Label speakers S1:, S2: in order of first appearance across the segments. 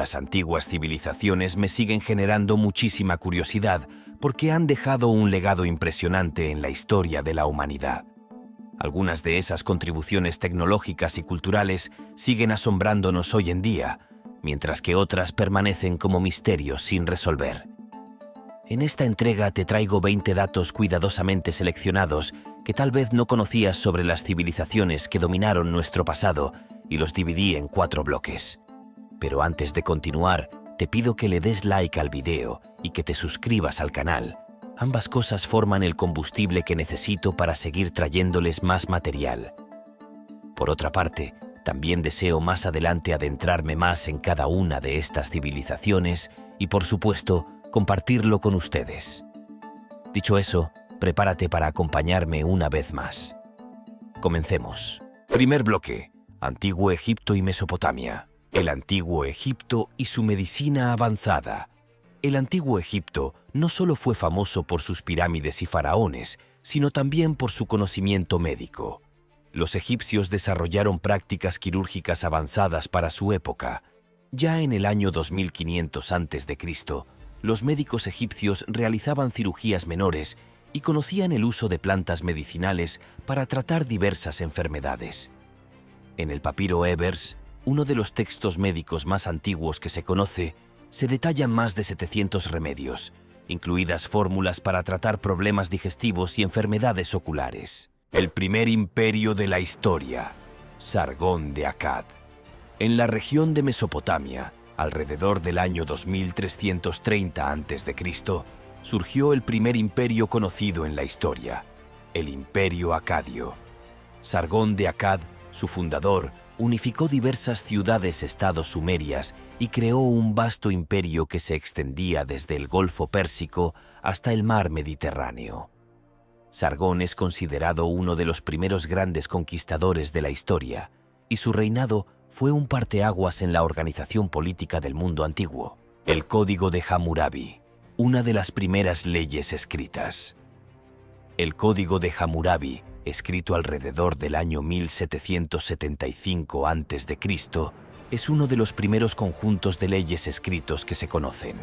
S1: Las antiguas civilizaciones me siguen generando muchísima curiosidad porque han dejado un legado impresionante en la historia de la humanidad. Algunas de esas contribuciones tecnológicas y culturales siguen asombrándonos hoy en día, mientras que otras permanecen como misterios sin resolver. En esta entrega te traigo 20 datos cuidadosamente seleccionados que tal vez no conocías sobre las civilizaciones que dominaron nuestro pasado y los dividí en 4 bloques. Pero antes de continuar, te pido que le des like al video y que te suscribas al canal. Ambas cosas forman el combustible que necesito para seguir trayéndoles más material. Por otra parte, también deseo más adelante adentrarme más en cada una de estas civilizaciones y, por supuesto, compartirlo con ustedes. Dicho eso, prepárate para acompañarme una vez más. Comencemos. Primer bloque: Antiguo Egipto y Mesopotamia. El Antiguo Egipto y su medicina avanzada. El Antiguo Egipto no solo fue famoso por sus pirámides y faraones, sino también por su conocimiento médico. Los egipcios desarrollaron prácticas quirúrgicas avanzadas para su época. Ya en el año 2500 a.C., los médicos egipcios realizaban cirugías menores y conocían el uso de plantas medicinales para tratar diversas enfermedades. En el papiro Ebers, uno de los textos médicos más antiguos que se conoce, se detallan más de 700 remedios, incluidas fórmulas para tratar problemas digestivos y enfermedades oculares. El primer imperio de la historia, Sargón de Akkad. En la región de Mesopotamia, alrededor del año 2330 a.C., surgió el primer imperio conocido en la historia, el Imperio Acadio. Sargón de Akkad, su fundador, unificó diversas ciudades-estado sumerias y creó un vasto imperio que se extendía desde el Golfo Pérsico hasta el mar Mediterráneo. Sargón es considerado uno de los primeros grandes conquistadores de la historia, y su reinado fue un parteaguas en la organización política del mundo antiguo. El Código de Hammurabi, una de las primeras leyes escritas. El Código de Hammurabi, escrito alrededor del año 1775 a.C., es uno de los primeros conjuntos de leyes escritos que se conocen.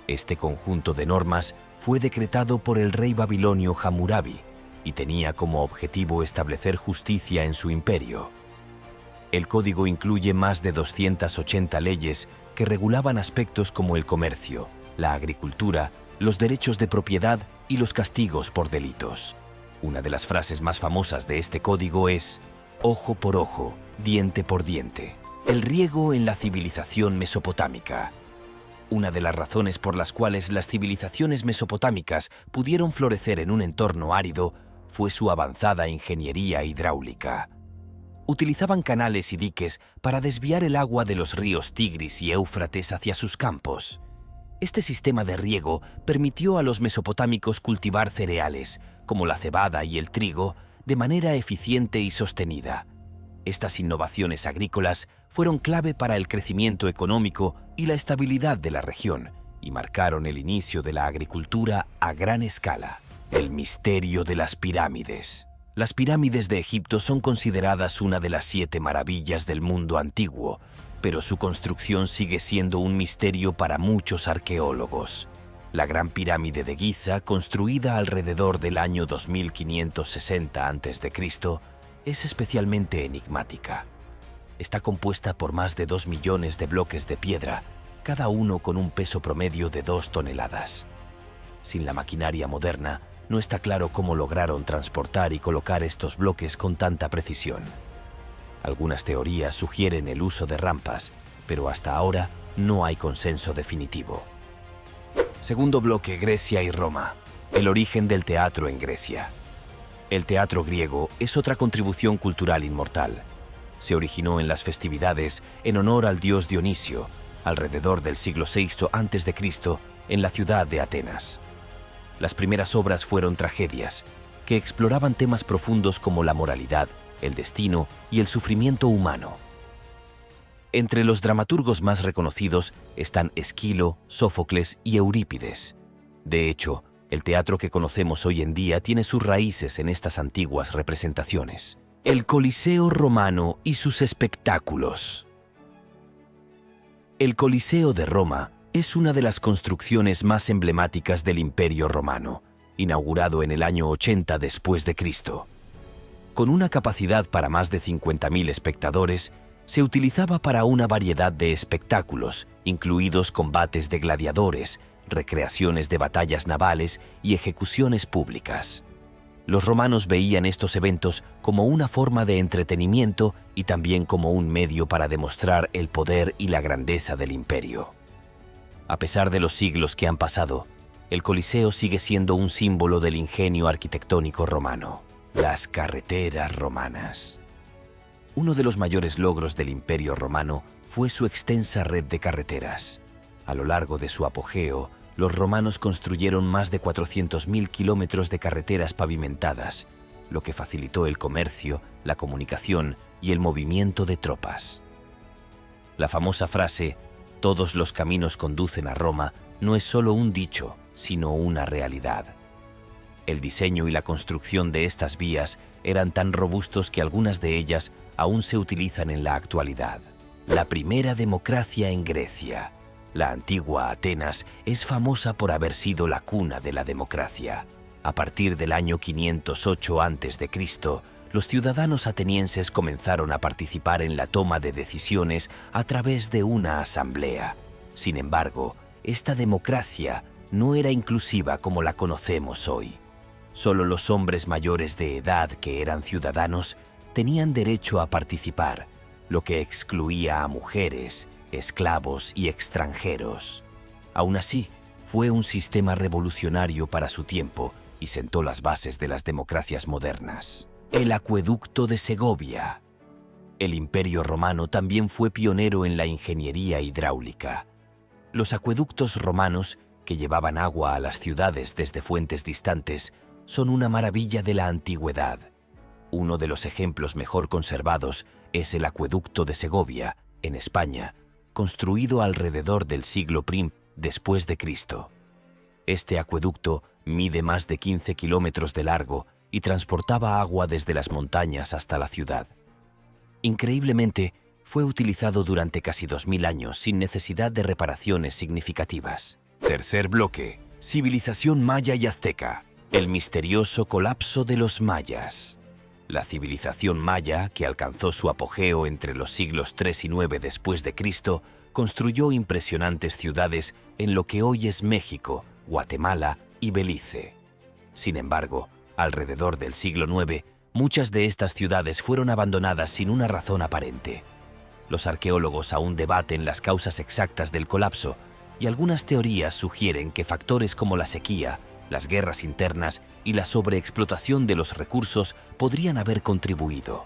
S1: Este conjunto de normas fue decretado por el rey babilonio Hammurabi y tenía como objetivo establecer justicia en su imperio. El código incluye más de 280 leyes que regulaban aspectos como el comercio, la agricultura, los derechos de propiedad y los castigos por delitos. Una de las frases más famosas de este código es «ojo por ojo, diente por diente». El riego en la civilización mesopotámica. Una de las razones por las cuales las civilizaciones mesopotámicas pudieron florecer en un entorno árido fue su avanzada ingeniería hidráulica. Utilizaban canales y diques para desviar el agua de los ríos Tigris y Éufrates hacia sus campos. Este sistema de riego permitió a los mesopotámicos cultivar cereales, como la cebada y el trigo, de manera eficiente y sostenida. Estas innovaciones agrícolas fueron clave para el crecimiento económico y la estabilidad de la región y marcaron el inicio de la agricultura a gran escala. El misterio de las pirámides. Las pirámides de Egipto son consideradas una de las 7 maravillas del mundo antiguo, pero su construcción sigue siendo un misterio para muchos arqueólogos. La Gran Pirámide de Giza, construida alrededor del año 2560 a.C., es especialmente enigmática. Está compuesta por más de 2 millones de bloques de piedra, cada uno con un peso promedio de 2 toneladas. Sin la maquinaria moderna, no está claro cómo lograron transportar y colocar estos bloques con tanta precisión. Algunas teorías sugieren el uso de rampas, pero hasta ahora no hay consenso definitivo. Segundo bloque: Grecia y Roma. El origen del teatro en Grecia. El teatro griego es otra contribución cultural inmortal. Se originó en las festividades en honor al dios Dionisio, alrededor del siglo VI a.C., en la ciudad de Atenas. Las primeras obras fueron tragedias, que exploraban temas profundos como la moralidad, el destino y el sufrimiento humano. Entre los dramaturgos más reconocidos están Esquilo, Sófocles y Eurípides. De hecho, el teatro que conocemos hoy en día tiene sus raíces en estas antiguas representaciones. El Coliseo romano y sus espectáculos. El Coliseo de Roma es una de las construcciones más emblemáticas del Imperio Romano, inaugurado en el año 80 después de Cristo. Con una capacidad para más de 50.000 espectadores, se utilizaba para una variedad de espectáculos, incluidos combates de gladiadores, recreaciones de batallas navales y ejecuciones públicas. Los romanos veían estos eventos como una forma de entretenimiento y también como un medio para demostrar el poder y la grandeza del imperio. A pesar de los siglos que han pasado, el Coliseo sigue siendo un símbolo del ingenio arquitectónico romano. Las carreteras romanas. Uno de los mayores logros del Imperio Romano fue su extensa red de carreteras. A lo largo de su apogeo, los romanos construyeron más de 400.000 kilómetros de carreteras pavimentadas, lo que facilitó el comercio, la comunicación y el movimiento de tropas. La famosa frase «Todos los caminos conducen a Roma» no es solo un dicho, sino una realidad. El diseño y la construcción de estas vías eran tan robustos que algunas de ellas aún se utilizan en la actualidad. La primera democracia en Grecia. La antigua Atenas es famosa por haber sido la cuna de la democracia. A partir del año 508 a.C., los ciudadanos atenienses comenzaron a participar en la toma de decisiones a través de una asamblea. Sin embargo, esta democracia no era inclusiva como la conocemos hoy. Solo los hombres mayores de edad que eran ciudadanos tenían derecho a participar, lo que excluía a mujeres, esclavos y extranjeros. Aún así, fue un sistema revolucionario para su tiempo y sentó las bases de las democracias modernas. El acueducto de Segovia. El Imperio Romano también fue pionero en la ingeniería hidráulica. Los acueductos romanos, que llevaban agua a las ciudades desde fuentes distantes, son una maravilla de la antigüedad. Uno de los ejemplos mejor conservados es el acueducto de Segovia, en España, construido alrededor del siglo I después de Cristo. Este acueducto mide más de 15 kilómetros de largo y transportaba agua desde las montañas hasta la ciudad. Increíblemente, fue utilizado durante casi 2000 años sin necesidad de reparaciones significativas. Tercer bloque: civilización maya y azteca. El misterioso colapso de los mayas. La civilización maya, que alcanzó su apogeo entre los siglos III y IX después de Cristo, construyó impresionantes ciudades en lo que hoy es México, Guatemala y Belice. Sin embargo, alrededor del siglo IX, muchas de estas ciudades fueron abandonadas sin una razón aparente. Los arqueólogos aún debaten las causas exactas del colapso, y algunas teorías sugieren que factores como la sequía, las guerras internas y la sobreexplotación de los recursos podrían haber contribuido.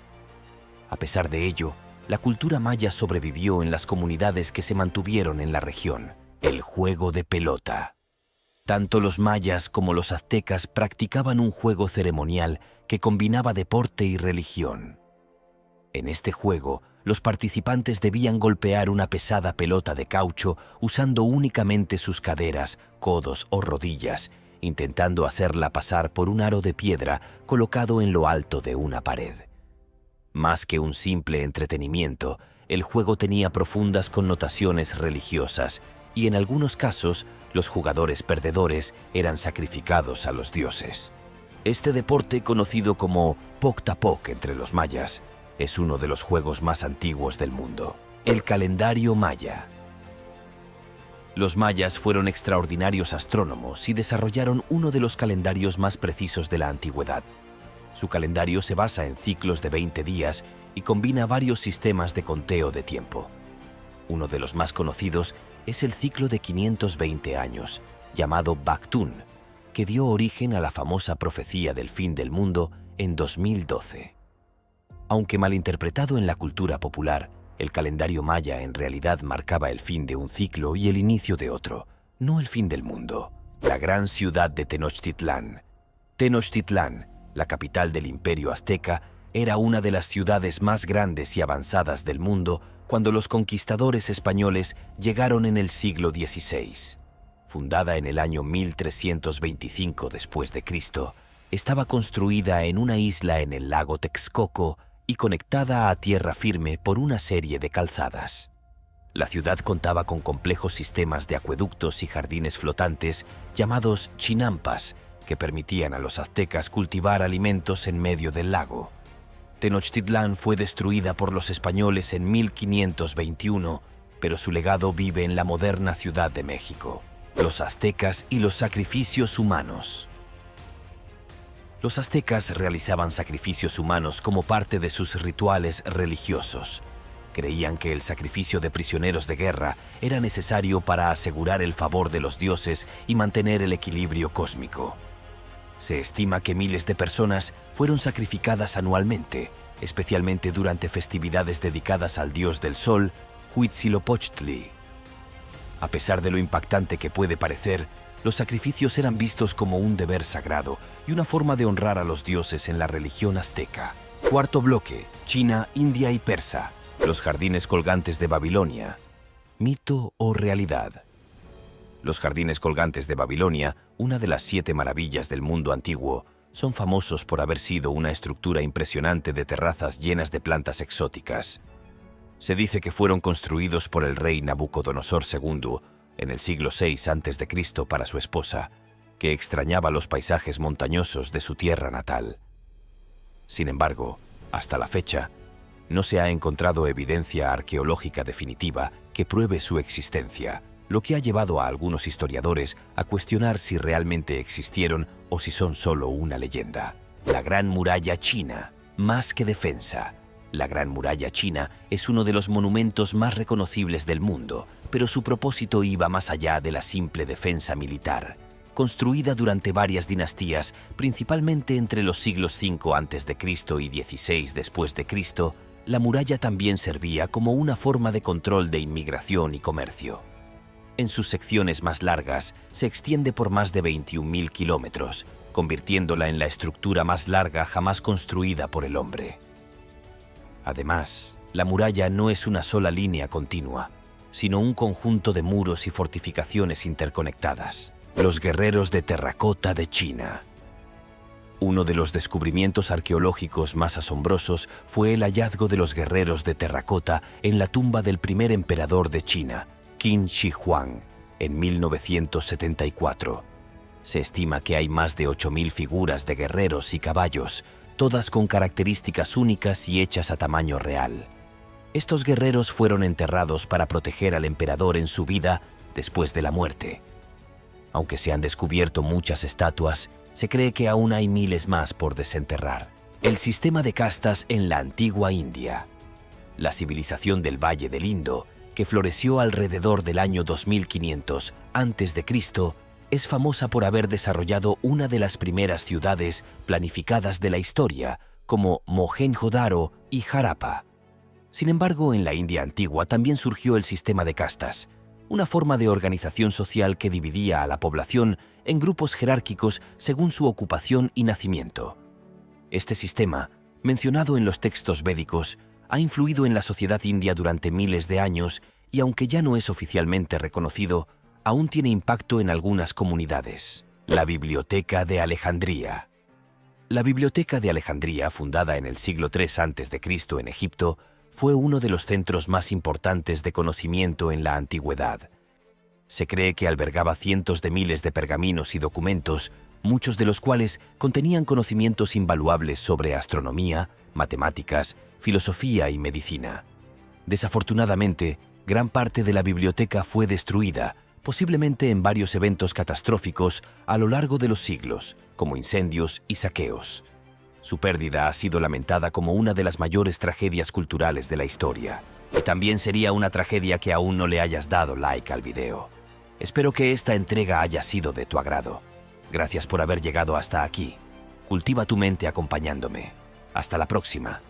S1: A pesar de ello, la cultura maya sobrevivió en las comunidades que se mantuvieron en la región. El juego de pelota. Tanto los mayas como los aztecas practicaban un juego ceremonial que combinaba deporte y religión. En este juego, los participantes debían golpear una pesada pelota de caucho usando únicamente sus caderas, codos o rodillas, intentando hacerla pasar por un aro de piedra colocado en lo alto de una pared. Más que un simple entretenimiento, el juego tenía profundas connotaciones religiosas y en algunos casos los jugadores perdedores eran sacrificados a los dioses. Este deporte, conocido como Poctapoc entre los mayas, es uno de los juegos más antiguos del mundo. El calendario maya. Los mayas fueron extraordinarios astrónomos y desarrollaron uno de los calendarios más precisos de la antigüedad. Su calendario se basa en ciclos de 20 días y combina varios sistemas de conteo de tiempo. Uno de los más conocidos es el ciclo de 520 años, llamado Baktún, que dio origen a la famosa profecía del fin del mundo en 2012. Aunque malinterpretado en la cultura popular, el calendario maya en realidad marcaba el fin de un ciclo y el inicio de otro, no el fin del mundo. La gran ciudad de Tenochtitlán. Tenochtitlán, la capital del Imperio Azteca, era una de las ciudades más grandes y avanzadas del mundo cuando los conquistadores españoles llegaron en el siglo XVI. Fundada en el año 1325 después de Cristo, estaba construida en una isla en el lago Texcoco y conectada a tierra firme por una serie de calzadas. La ciudad contaba con complejos sistemas de acueductos y jardines flotantes llamados chinampas, que permitían a los aztecas cultivar alimentos en medio del lago. Tenochtitlán fue destruida por los españoles en 1521, pero su legado vive en la moderna Ciudad de México. Los aztecas y los sacrificios humanos. Los aztecas realizaban sacrificios humanos como parte de sus rituales religiosos. Creían que el sacrificio de prisioneros de guerra era necesario para asegurar el favor de los dioses y mantener el equilibrio cósmico. Se estima que miles de personas fueron sacrificadas anualmente, especialmente durante festividades dedicadas al dios del sol, Huitzilopochtli. A pesar de lo impactante que puede parecer, los sacrificios eran vistos como un deber sagrado y una forma de honrar a los dioses en la religión azteca. Cuarto bloque: China, India y Persa. Los jardines colgantes de Babilonia. ¿Mito o realidad? Los jardines colgantes de Babilonia, una de las 7 maravillas del mundo antiguo, son famosos por haber sido una estructura impresionante de terrazas llenas de plantas exóticas. Se dice que fueron construidos por el rey Nabucodonosor II en el siglo VI a.C. para su esposa, que extrañaba los paisajes montañosos de su tierra natal. Sin embargo, hasta la fecha, no se ha encontrado evidencia arqueológica definitiva que pruebe su existencia, lo que ha llevado a algunos historiadores a cuestionar si realmente existieron o si son solo una leyenda. La Gran Muralla China, más que defensa. La Gran Muralla China es uno de los monumentos más reconocibles del mundo, pero su propósito iba más allá de la simple defensa militar. Construida durante varias dinastías, principalmente entre los siglos V a.C. y XVI después de Cristo, la muralla también servía como una forma de control de inmigración y comercio. En sus secciones más largas, se extiende por más de 21.000 kilómetros, convirtiéndola en la estructura más larga jamás construida por el hombre. Además, la muralla no es una sola línea continua, sino un conjunto de muros y fortificaciones interconectadas. Los guerreros de terracota de China. Uno de los descubrimientos arqueológicos más asombrosos fue el hallazgo de los guerreros de terracota en la tumba del primer emperador de China, Qin Shi Huang, en 1974. Se estima que hay más de 8.000 figuras de guerreros y caballos, todas con características únicas y hechas a tamaño real. Estos guerreros fueron enterrados para proteger al emperador en su vida después de la muerte. Aunque se han descubierto muchas estatuas, se cree que aún hay miles más por desenterrar. El sistema de castas en la antigua India. La civilización del Valle del Indo, que floreció alrededor del año 2500 a.C., es famosa por haber desarrollado una de las primeras ciudades planificadas de la historia, como Mohenjo-Daro y Harappa. Sin embargo, en la India antigua también surgió el sistema de castas, una forma de organización social que dividía a la población en grupos jerárquicos según su ocupación y nacimiento. Este sistema, mencionado en los textos védicos, ha influido en la sociedad india durante miles de años y, aunque ya no es oficialmente reconocido, aún tiene impacto en algunas comunidades. La Biblioteca de Alejandría. La Biblioteca de Alejandría, fundada en el siglo III a.C. en Egipto, fue uno de los centros más importantes de conocimiento en la antigüedad. Se cree que albergaba cientos de miles de pergaminos y documentos, muchos de los cuales contenían conocimientos invaluables sobre astronomía, matemáticas, filosofía y medicina. Desafortunadamente, gran parte de la biblioteca fue destruida, posiblemente en varios eventos catastróficos a lo largo de los siglos, como incendios y saqueos. Su pérdida ha sido lamentada como una de las mayores tragedias culturales de la historia. Y también sería una tragedia que aún no le hayas dado like al video. Espero que esta entrega haya sido de tu agrado. Gracias por haber llegado hasta aquí. Cultiva tu mente acompañándome. Hasta la próxima.